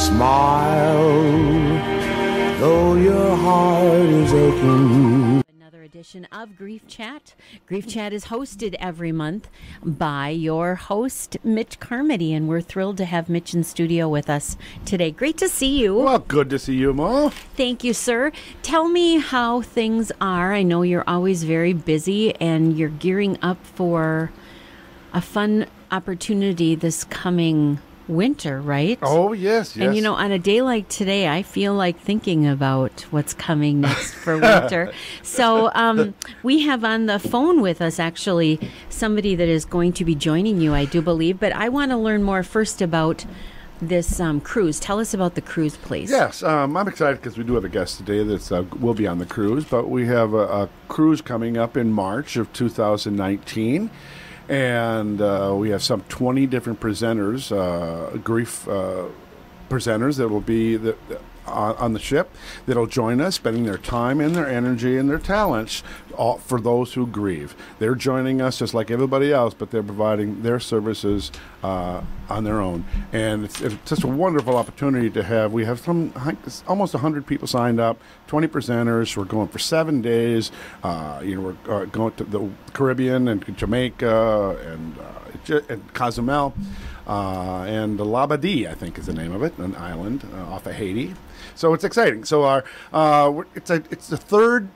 Smile, though your heart is aching. Another edition of Grief Chat. Grief Chat is hosted every month by your host, Mitch Carmody, and we're thrilled to have Mitch in studio with us today. Great to see you. Well, good to see you, Ma. Thank you, sir. Tell me how things are. I know you're always very busy, and you're gearing up for a fun opportunity this coming winter, right? Oh, yes. And you know, on a day like today, I feel like thinking about what's coming next for winter. So we have on the phone with us, actually, somebody that is going to be joining you, I do believe. But I want to learn more first about this cruise. Tell us about the cruise, please. Yes, I'm excited because we do have a guest today that will be on the cruise. But we have a cruise coming up in March of 2019. And we have some 20 different presenters, grief presenters that will be on the ship that'll join us, spending their time and their energy and their talents for those who grieve. They're joining us just like everybody else, but they're providing their services on their own. And it's just a wonderful opportunity to have. We have almost 100 people signed up, 20 presenters. We're going for 7 days. We're going to the Caribbean and Jamaica and Cozumel. And Labadee, I think is the name of it, an island off of Haiti. So it's exciting. So it's the third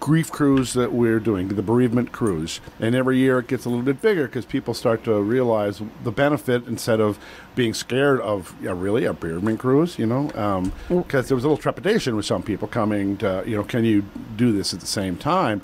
grief cruise that we're doing, the Bereavement Cruise. And every year it gets a little bit bigger because people start to realize the benefit instead of being scared of, really, a bereavement cruise, because there was a little trepidation with some people coming to, can you do this at the same time?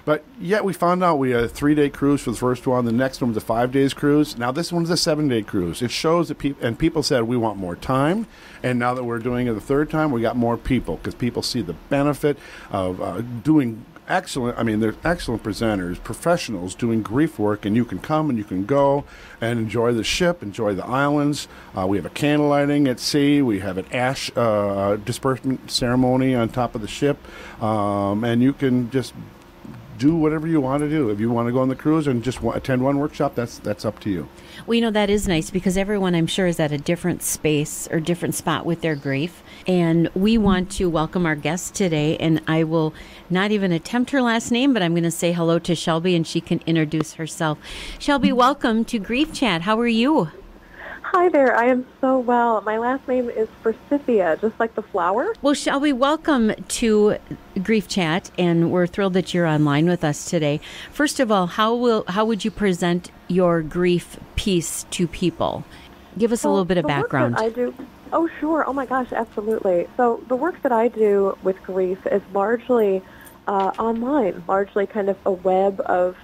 But yet we found out we had a 3-day cruise for the first one. The next one was a 5-day cruise. Now this one's a 7-day cruise. It shows that people said we want more time. And now that we're doing it the third time, we got more people because people see the benefit of doing excellent. I mean, there's excellent presenters, professionals doing grief work, and you can come and you can go and enjoy the ship, enjoy the islands. We have a candle lighting at sea. We have an ash disbursement ceremony on top of the ship, and you can just do whatever you want to do. If you want to go on the cruise and just attend one workshop, that's up to you. Well, that is nice because everyone, I'm sure, is at a different space or different spot with their grief. And we want to welcome our guest today. And I will not even attempt her last name, but I'm going to say hello to Shelby and she can introduce herself. Shelby, welcome to Grief Chat. How are you? Hi there. I am so well. My last name is Forsythia, just like the flower. Well, Shelby, welcome to Grief Chat, and we're thrilled that you're online with us today. First of all, how would you present your grief piece to people? Give us a little bit of background. I do. Oh, sure. Oh, my gosh, absolutely. So the work that I do with grief is largely online, largely kind of a web of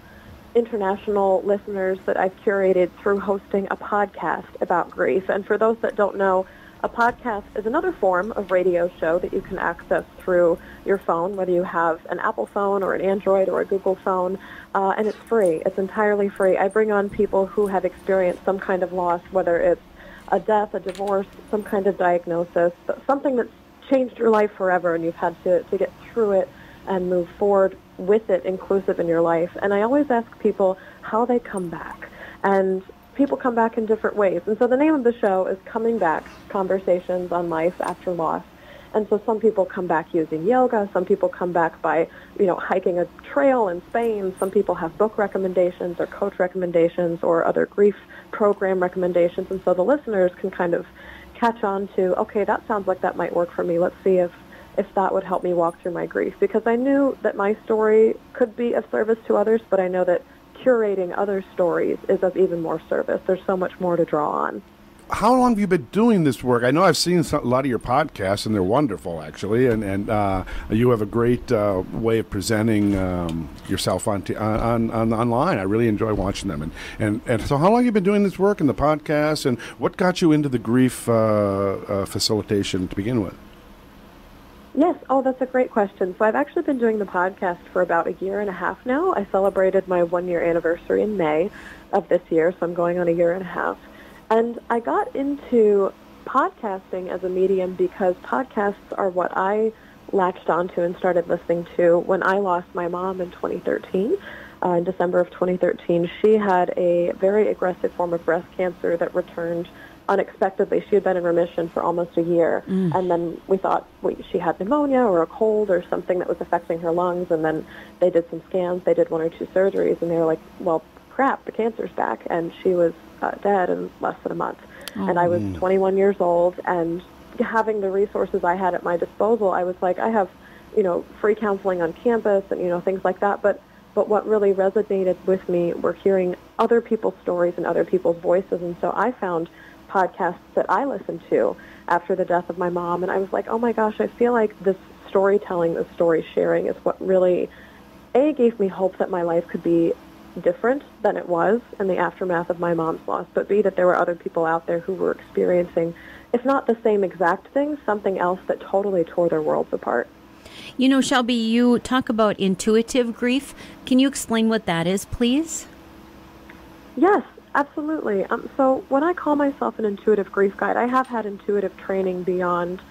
international listeners that I've curated through hosting a podcast about grief. And for those that don't know, a podcast is another form of radio show that you can access through your phone, whether you have an Apple phone or an Android or a Google phone, and it's free. It's entirely free. I bring on people who have experienced some kind of loss, whether it's a death, a divorce, some kind of diagnosis, something that's changed your life forever and you've had to get through it and move forward with it inclusive in your life. And I always ask people how they come back. And people come back in different ways. And so the name of the show is Coming Back, Conversations on Life After Loss. And so some people come back using yoga. Some people come back by, hiking a trail in Spain. Some people have book recommendations or coach recommendations or other grief program recommendations. And so the listeners can kind of catch on to, okay, that sounds like that might work for me. Let's see if that would help me walk through my grief, because I knew that my story could be of service to others, but I know that curating other stories is of even more service. There's so much more to draw on. How long have you been doing this work? I know I've seen a lot of your podcasts, and they're wonderful, actually, and you have a great way of presenting yourself online. I really enjoy watching them. And so how long have you been doing this work in the podcast, and what got you into the grief facilitation to begin with? Yes. Oh, that's a great question. So I've actually been doing the podcast for about 1.5 years now. I celebrated my 1-year anniversary in May of this year, so I'm going on 1.5 years. And I got into podcasting as a medium because podcasts are what I latched onto and started listening to when I lost my mom in 2013. In December of 2013, she had a very aggressive form of breast cancer that returned unexpectedly, she had been in remission for almost a year, and then we thought she had pneumonia or a cold or something that was affecting her lungs, and then they did some scans, they did 1 or 2 surgeries, and they were like, well, crap, the cancer's back, and she was dead in less than a month. And I was 21 years old, and having the resources I had at my disposal, I was like, I have, free counseling on campus and, things like that, but what really resonated with me were hearing other people's stories and other people's voices, and so I found podcasts that I listened to after the death of my mom, and I was like, oh my gosh, I feel like this storytelling, this story sharing is what really, A, gave me hope that my life could be different than it was in the aftermath of my mom's loss, but B, that there were other people out there who were experiencing, if not the same exact thing, something else that totally tore their worlds apart. Shelby, you talk about intuitive grief. Can you explain what that is, please? Yes, absolutely. So when I call myself an intuitive grief guide, I have had intuitive training beyond.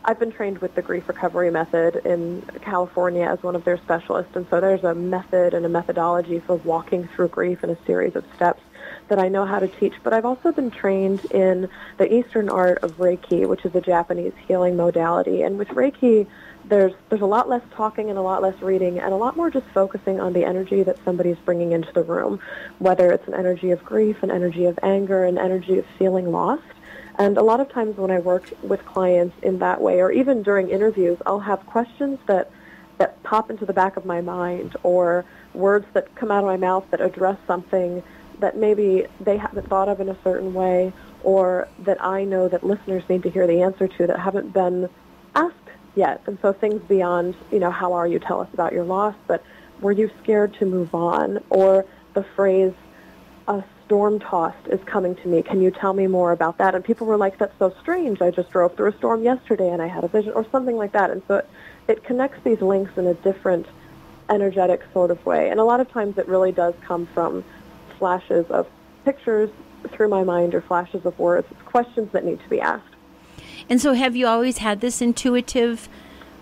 I've been trained with the grief recovery method in California as one of their specialists, and so there's a method and a methodology for walking through grief in a series of steps that I know how to teach. But I've also been trained in the Eastern art of Reiki, which is a Japanese healing modality. And with Reiki, there's a lot less talking and a lot less reading and a lot more just focusing on the energy that somebody's bringing into the room, whether it's an energy of grief, an energy of anger, an energy of feeling lost. And a lot of times when I work with clients in that way, or even during interviews, I'll have questions that pop into the back of my mind, or words that come out of my mouth that address something that maybe they haven't thought of in a certain way, or that I know that listeners need to hear the answer to that haven't been asked yet. And so things beyond, how are you, tell us about your loss, but were you scared to move on? Or the phrase, a storm tossed is coming to me. Can you tell me more about that? And people were like, that's so strange. I just drove through a storm yesterday and I had a vision, or something like that. And so it connects these links in a different energetic sort of way. And a lot of times it really does come from flashes of pictures through my mind or flashes of words. It's questions that need to be asked. And so have you always had this intuitive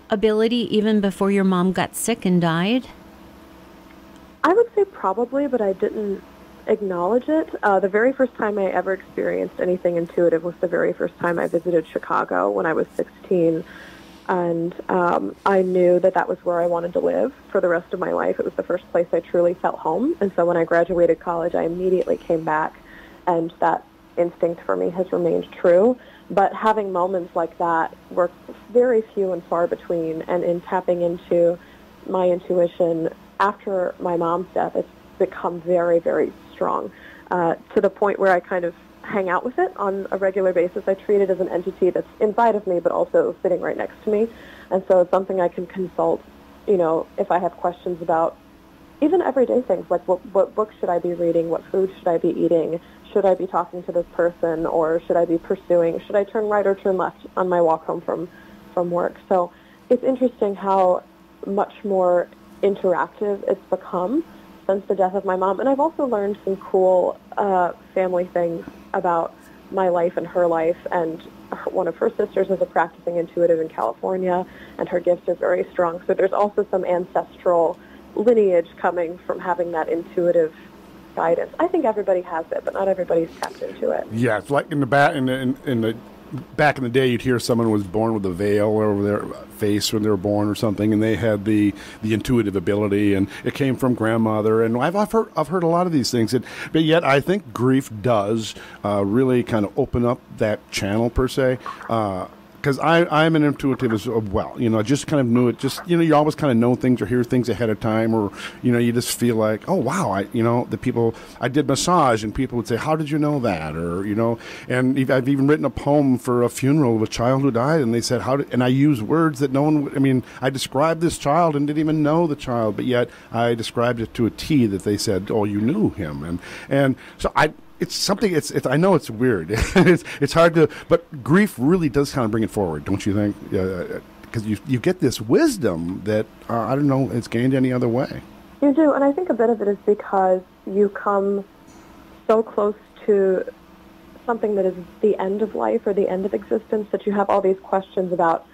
ability even before your mom got sick and died? I would say probably, but I didn't acknowledge it. The very first time I ever experienced anything intuitive was the very first time I visited Chicago when I was 16. And I knew that was where I wanted to live for the rest of my life. It was the first place I truly felt home. And so when I graduated college, I immediately came back, and that instinct for me has remained true. But having moments like that were very few and far between, and in tapping into my intuition after my mom's death, it's become very, very strong, to the point where I kind of hang out with it on a regular basis. I treat it as an entity that's inside of me, but also sitting right next to me. And so it's something I can consult, if I have questions about even everyday things, like what books should I be reading, what food should I be eating, should I be talking to this person, or should I be pursuing, should I turn right or turn left on my walk home from work. So it's interesting how much more interactive it's become since the death of my mom. And I've also learned some cool family things about my life and her life. And one of her sisters is a practicing intuitive in California, and her gifts are very strong. So there's also some ancestral lineage coming from having that intuitive guidance. I think everybody has it, but not everybody's tapped into it. Yeah, it's like in the back in the back in the day, you'd hear someone was born with a veil over their face when they were born or something, and they had the intuitive ability, and it came from grandmother. And I've heard a lot of these things, but yet I think grief does really kind of open up that channel per se. Because I'm an intuitive as well. I just kind of knew it. Just, you always kind of know things or hear things ahead of time, or, you just feel like, oh, wow, I did massage, and people would say, how did you know that? Or, and I've even written a poem for a funeral of a child who died, and they said, and I used words that no one would, I described this child and didn't even know the child, but yet I described it to a T that they said, oh, you knew him. And so it's something. It's. I know it's weird. it's hard to. But grief really does kind of bring it forward, don't you think? Because you get this wisdom that I don't know it's gained any other way. You do, and I think a bit of it is because you come so close to something that is the end of life or the end of existence that you have all these questions about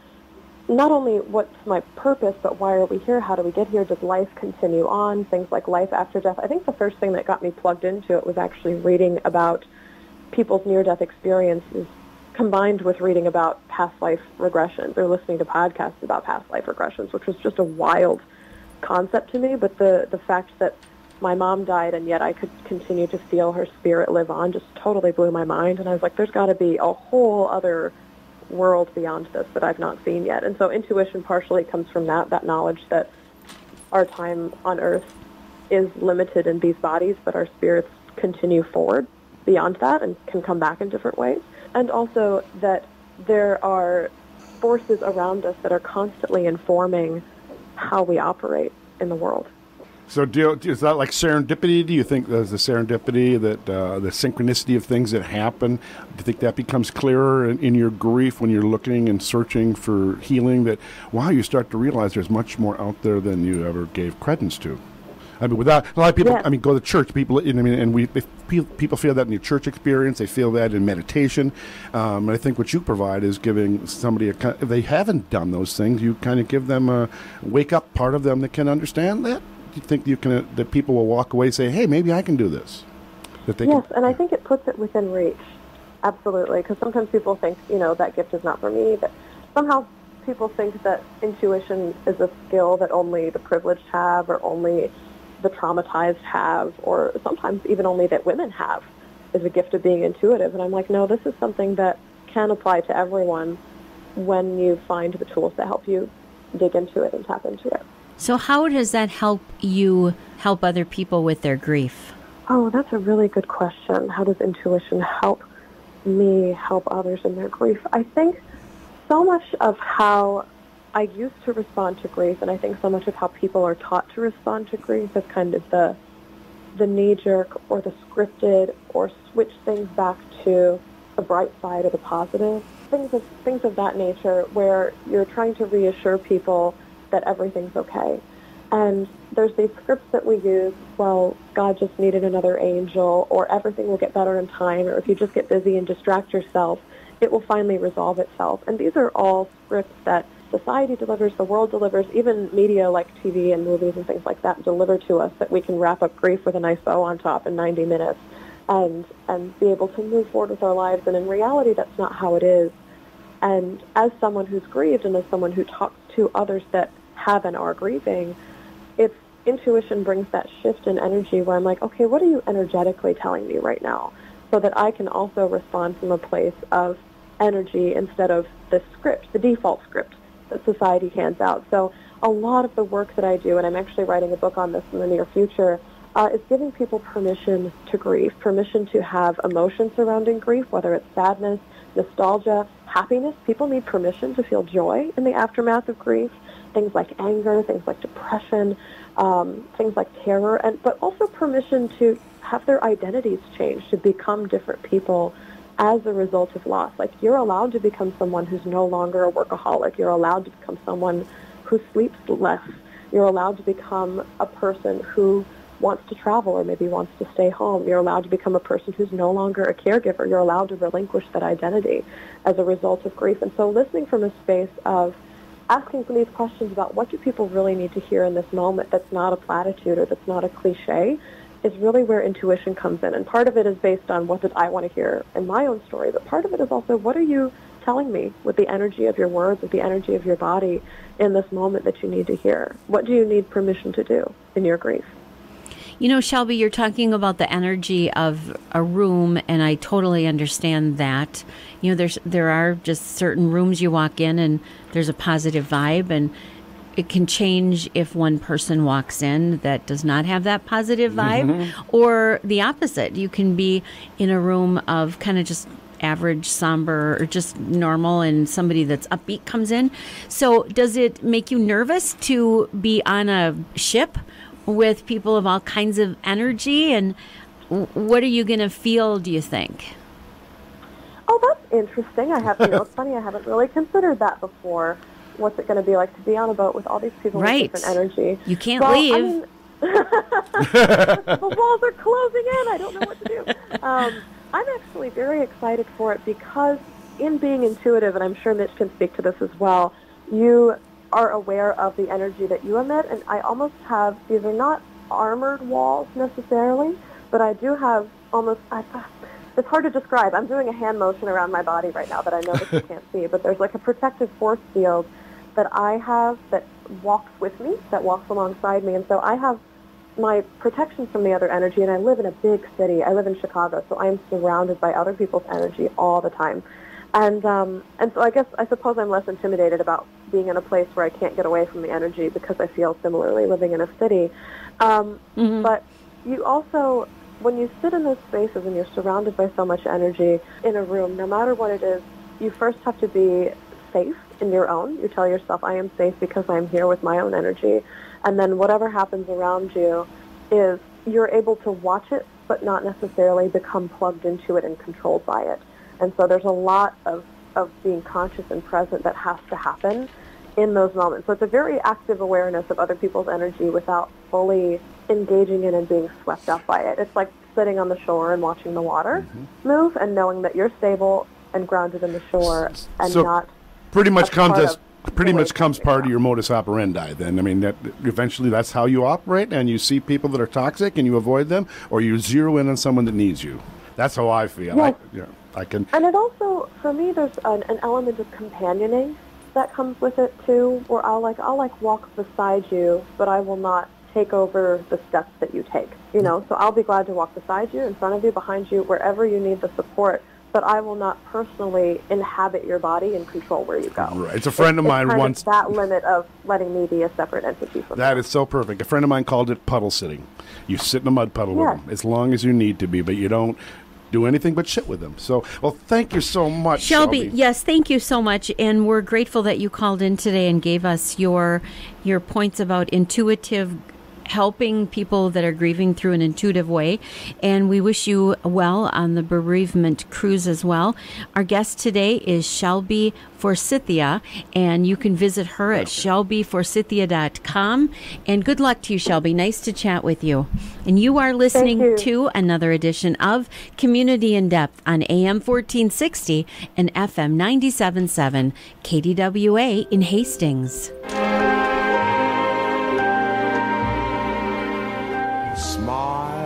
not only what's my purpose, but why are we here? How do we get here? Does life continue on? Things like life after death. I think the first thing that got me plugged into it was actually reading about people's near-death experiences combined with reading about past life regressions or listening to podcasts about past life regressions, which was just a wild concept to me. But the fact that my mom died and yet I could continue to feel her spirit live on just totally blew my mind. And I was like, there's got to be a whole other world beyond this that I've not seen yet. And so intuition partially comes from that knowledge that our time on earth is limited in these bodies, but our spirits continue forward beyond that and can come back in different ways. And also that there are forces around us that are constantly informing how we operate in the world. So is that like serendipity? Do you think there's the serendipity, that the synchronicity of things that happen? Do you think that becomes clearer in your grief when you're looking and searching for healing, that, wow, you start to realize there's much more out there than you ever gave credence to? I mean, without a lot of people, Yes. I mean, go to church. People, people feel that in your church experience. They feel that in meditation. And I think what you provide is giving somebody if they haven't done those things, you kind of give them a wake up part of them that can understand that. Do you think that people will walk away and say, "Hey, maybe I can do this"? Yes, and I think it puts it within reach. Absolutely, because sometimes people think, that gift is not for me. That somehow people think that intuition is a skill that only the privileged have, or only the traumatized have, or sometimes even only that women have, is a gift of being intuitive. And I'm like, no, this is something that can apply to everyone when you find the tools that help you dig into it and tap into it. So how does that help you help other people with their grief? Oh, that's a really good question. How does intuition help me help others in their grief? I think so much of how I used to respond to grief, and I think so much of how people are taught to respond to grief is kind of the knee-jerk or the scripted, or switch things back to the bright side or the positive. Things of that nature, where you're trying to reassure people that everything's okay. And there's these scripts that we use, well, God just needed another angel, or everything will get better in time, or if you just get busy and distract yourself, it will finally resolve itself. And these are all scripts that society delivers, the world delivers, even media like TV and movies and things like that deliver to us, that we can wrap up grief with a nice bow on top in 90 minutes and be able to move forward with our lives. And in reality, that's not how it is. And as someone who's grieved, and as someone who talks to others that have and are grieving, intuition brings that shift in energy where I'm like, okay, what are you energetically telling me right now? So that I can also respond from a place of energy instead of the script, the default script that society hands out. So a lot of the work that I do, and I'm actually writing a book on this in the near future, is giving people permission to grieve, permission to have emotions surrounding grief, whether it's sadness, nostalgia, happiness. People need permission to feel joy in the aftermath of grief, things like anger, things like depression, things like terror, but also permission to have their identities change, to become different people as a result of loss. Like, you're allowed to become someone who's no longer a workaholic. You're allowed to become someone who sleeps less. You're allowed to become a person who wants to travel or maybe wants to stay home. You're allowed to become a person who's no longer a caregiver. You're allowed to relinquish that identity as a result of grief. And so listening from a space of asking these questions about what do people really need to hear in this moment that's not a platitude or that's not a cliche is really where intuition comes in. And part of it is based on what did I want to hear in my own story, but part of it is also what are you telling me with the energy of your words, with the energy of your body in this moment that you need to hear? What do you need permission to do in your grief? You know, Shelby, you're talking about the energy of a room, and I totally understand that. You know, there are just certain rooms you walk in and there's a positive vibe, and it can change if one person walks in that does not have that positive vibe, or the opposite. You can be in a room of kind of just average, somber, or just normal, and somebody that's upbeat comes in. So does it make you nervous to be on a ship with people of all kinds of energy? And what are you going to feel, do you think? Oh, that's interesting. It's funny, I haven't really considered that before. What's it going to be like to be on a boat with all these people with different energy? You can't leave. I mean, the walls are closing in. I don't know what to do. I'm actually very excited for it because in being intuitive, and I'm sure Mitch can speak to this as well, you are aware of the energy that you emit, and I almost have, these are not armored walls necessarily, but I do have almost, it's hard to describe. I'm doing a hand motion around my body right now that I know that you can't see, but there's like a protective force field that I have that walks with me, that walks alongside me. And so I have my protection from the other energy, and I live in a big city. I live in Chicago, so I'm surrounded by other people's energy all the time. And so I suppose I'm less intimidated about being in a place where I can't get away from the energy because I feel similarly living in a city. But you also, when you sit in those spaces and you're surrounded by so much energy in a room, no matter what it is, you first have to be safe in your own. You tell yourself, I am safe because I'm here with my own energy. And then whatever happens around you is you're able to watch it, but not necessarily become plugged into it and controlled by it. And so there's a lot of being conscious and present that has to happen in those moments. So it's a very active awareness of other people's energy without fully engaging in and being swept up by it. It's like sitting on the shore and watching the water move and knowing that you're stable and grounded in the shore and so not pretty much comes as pretty much comes part of your modus operandi then. I mean, that eventually that's how you operate, and you see people that are toxic and you avoid them, or you zero in on someone that needs you. That's how I feel. Yes. I can. And it also, for me, there's an element of companioning that comes with it too, where I'll walk beside you, but I will not take over the steps that you take. You know, so I'll be glad to walk beside you, in front of you, behind you, wherever you need the support. But I will not personally inhabit your body and control where you go. Right. It's a friend of mine kind once. Of that limit of letting me be a separate entity from That you. is so perfect. A friend of mine called it puddle sitting. You sit in a mud puddle with them as long as you need to be, but you don't do anything but shit with them. So, well, thank you so much, Shelby. Yes, thank you so much, and we're grateful that you called in today and gave us your points about intuitive helping people that are grieving through an intuitive way. And we wish you well on the Bereavement Cruise as well. Our guest today is Shelby Forsythia, and you can visit her at shelbyforsythia.com. And good luck to you, Shelby. Nice to chat with you. And you are listening to another edition of Community in Depth on AM 1460 and FM 97.7 KDWA in Hastings. Smile